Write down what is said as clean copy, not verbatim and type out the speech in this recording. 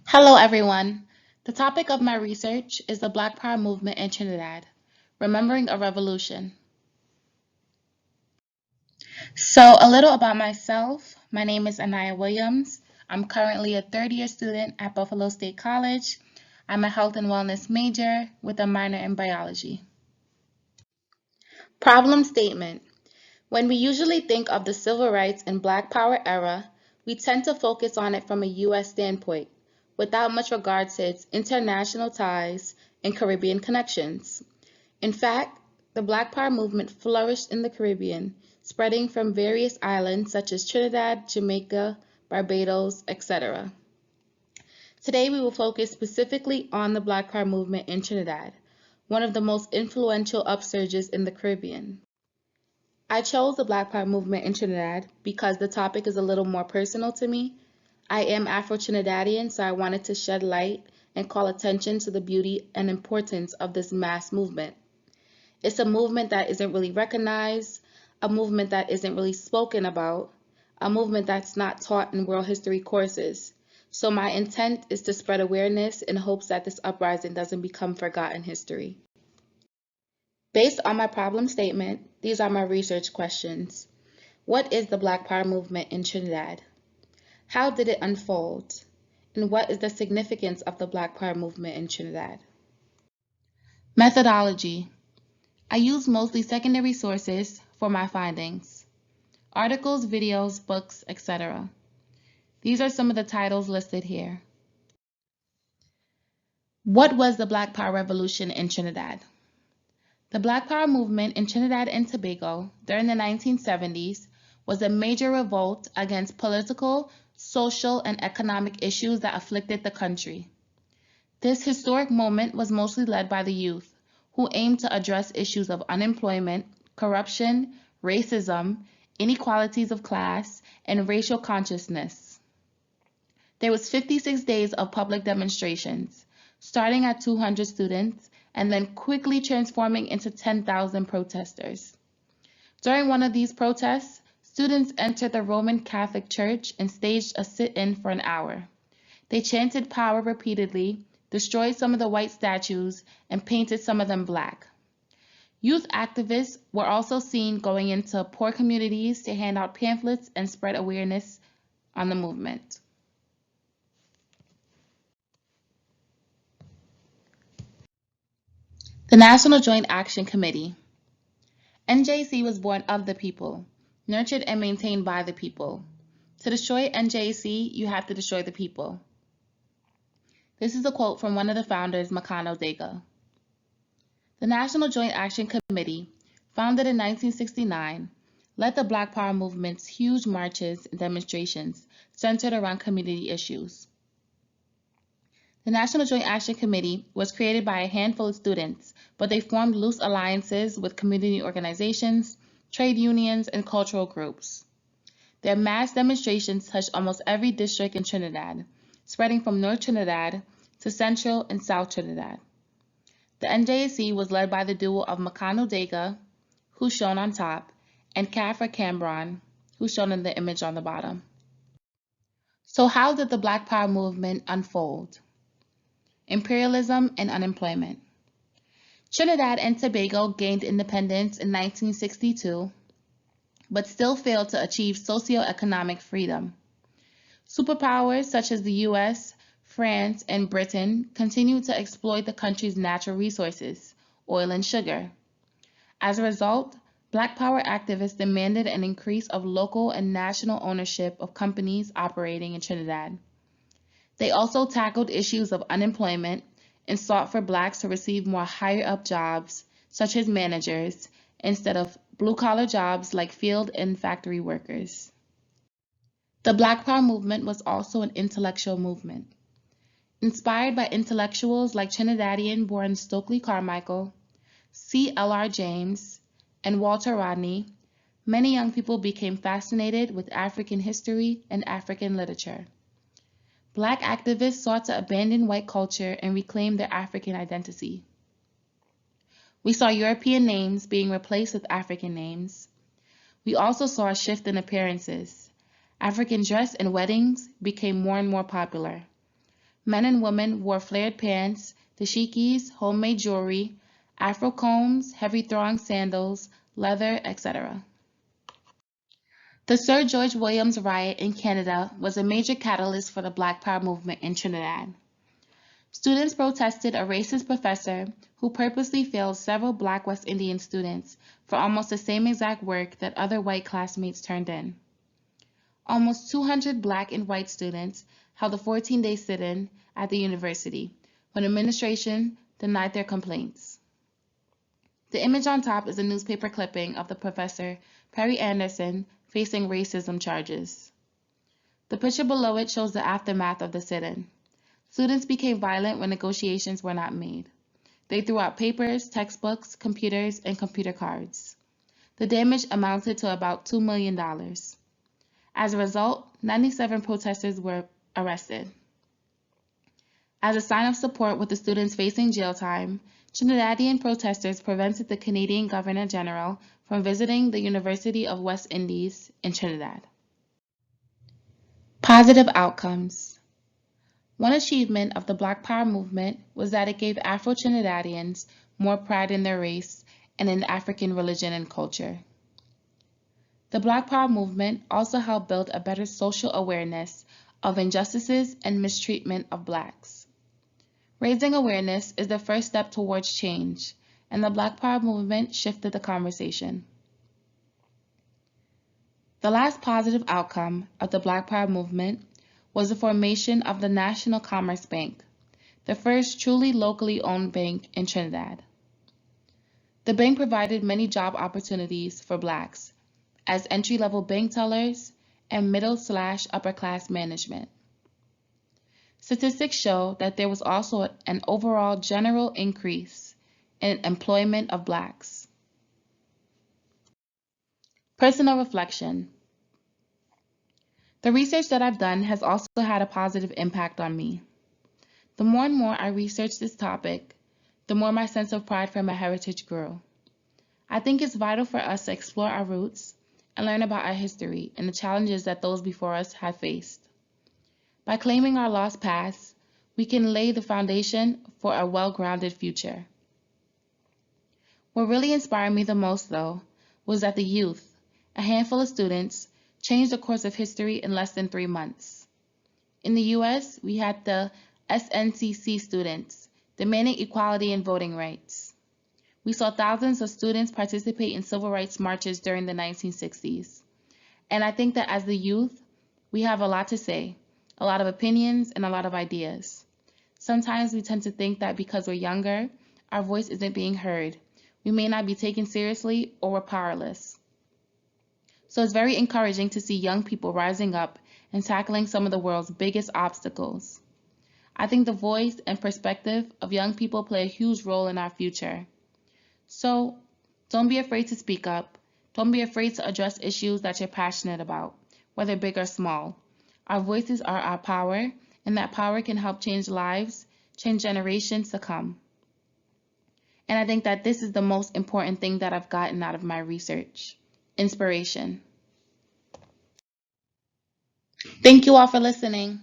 Hello, everyone. The topic of my research is the Black Power movement in Trinidad, remembering a revolution. So, a little about myself. My name is Aniyah Williams. I'm currently a third-year student at Buffalo State College. I'm a health and wellness major with a minor in biology. Problem statement. When we usually think of the civil rights and Black Power era, we tend to focus on it from a U.S. standpoint, without much regard to its international ties and Caribbean connections. In fact, the Black Power movement flourished in the Caribbean, spreading from various islands such as Trinidad, Jamaica, Barbados, etc. Today we will focus specifically on the Black Power movement in Trinidad, one of the most influential upsurges in the Caribbean. I chose the Black Power movement in Trinidad because the topic is a little more personal to me. I am Afro-Trinidadian, so I wanted to shed light and call attention to the beauty and importance of this mass movement. It's a movement that isn't really recognized, a movement that isn't really spoken about, a movement that's not taught in world history courses. So my intent is to spread awareness in hopes that this uprising doesn't become forgotten history. Based on my problem statement, these are my research questions. What is the Black Power movement in Trinidad? How did it unfold? And what is the significance of the Black Power movement in Trinidad? Methodology. I use mostly secondary sources for my findings. Articles, videos, books, etc. These are some of the titles listed here. What was the Black Power Revolution in Trinidad? The Black Power movement in Trinidad and Tobago during the 1970s was a major revolt against political, social, and economic issues that afflicted the country. This historic moment was mostly led by the youth, who aimed to address issues of unemployment, corruption, racism, inequalities of class, and racial consciousness. There was 56 days of public demonstrations, starting at 200 students and then quickly transforming into 10,000 protesters. During one of these protests, students entered the Roman Catholic Church and staged a sit-in for an hour. They chanted power repeatedly, destroyed some of the white statues, and painted some of them black. Youth activists were also seen going into poor communities to hand out pamphlets and spread awareness on the movement. The National Joint Action Committee. NJC was born of the people, nurtured and maintained by the people. To destroy NJC, you have to destroy the people. This is a quote from one of the founders, Makano Dega. The National Joint Action Committee, founded in 1969, led the Black Power movement's huge marches and demonstrations centered around community issues. The National Joint Action Committee was created by a handful of students, but they formed loose alliances with community organizations, trade unions, and cultural groups. Their mass demonstrations touched almost every district in Trinidad, spreading from North Trinidad to Central and South Trinidad. The NJC was led by the duo of Makano Dega, who's shown on top, and Kafra Cambron, who's shown in the image on the bottom. So how did the Black Power movement unfold? Imperialism and unemployment. Trinidad and Tobago gained independence in 1962, but still failed to achieve socio-economic freedom. Superpowers such as the US, France, and Britain continued to exploit the country's natural resources, oil and sugar. As a result, Black Power activists demanded an increase of local and national ownership of companies operating in Trinidad. They also tackled issues of unemployment and sought for Blacks to receive more higher-up jobs, such as managers, instead of blue-collar jobs like field and factory workers. The Black Power movement was also an intellectual movement. Inspired by intellectuals like Trinidadian-born Stokely Carmichael, C. L.R. James, and Walter Rodney, many young people became fascinated with African history and African literature. Black activists sought to abandon white culture and reclaim their African identity. We saw European names being replaced with African names. We also saw a shift in appearances. African dress and weddings became more and more popular. Men and women wore flared pants, dashikis, homemade jewelry, afro combs, heavy throwing sandals, leather, etc. The Sir George Williams riot in Canada was a major catalyst for the Black Power movement in Trinidad. Students protested a racist professor who purposely failed several Black West Indian students for almost the same exact work that other white classmates turned in. Almost 200 Black and white students held a 14-day sit-in at the university when administration denied their complaints. The image on top is a newspaper clipping of the professor, Perry Anderson, facing racism charges. The picture below it shows the aftermath of the sit-in. Students became violent when negotiations were not made. They threw out papers, textbooks, computers, and computer cards. The damage amounted to about $2 million. As a result, 97 protesters were arrested. As a sign of support with the students facing jail time, Trinidadian protesters prevented the Canadian Governor General from visiting the University of West Indies in Trinidad. Positive outcomes. One achievement of the Black Power movement was that it gave Afro-Trinidadians more pride in their race and in African religion and culture. The Black Power movement also helped build a better social awareness of injustices and mistreatment of Blacks. Raising awareness is the first step towards change, and the Black Power movement shifted the conversation. The last positive outcome of the Black Power movement was the formation of the National Commerce Bank, the first truly locally owned bank in Trinidad. The bank provided many job opportunities for Blacks as entry-level bank tellers and middle/upper class management. Statistics show that there was also an overall general increase in employment of Blacks. Personal reflection. The research that I've done has also had a positive impact on me. The more and more I research this topic, the more my sense of pride for my heritage grew. I think it's vital for us to explore our roots and learn about our history and the challenges that those before us have faced. By claiming our lost past, we can lay the foundation for a well-grounded future. What really inspired me the most, though, was that the youth, a handful of students, changed the course of history in less than 3 months. In the US, we had the SNCC students demanding equality and voting rights. We saw thousands of students participate in civil rights marches during the 1960s. And I think that as the youth, we have a lot to say, a lot of opinions, and a lot of ideas. Sometimes we tend to think that because we're younger, our voice isn't being heard. We may not be taken seriously or we're powerless. So it's very encouraging to see young people rising up and tackling some of the world's biggest obstacles. I think the voice and perspective of young people play a huge role in our future. So don't be afraid to speak up. Don't be afraid to address issues that you're passionate about, whether big or small. Our voices are our power, and that power can help change lives, change generations to come. And I think that this is the most important thing that I've gotten out of my research: inspiration. Thank you all for listening.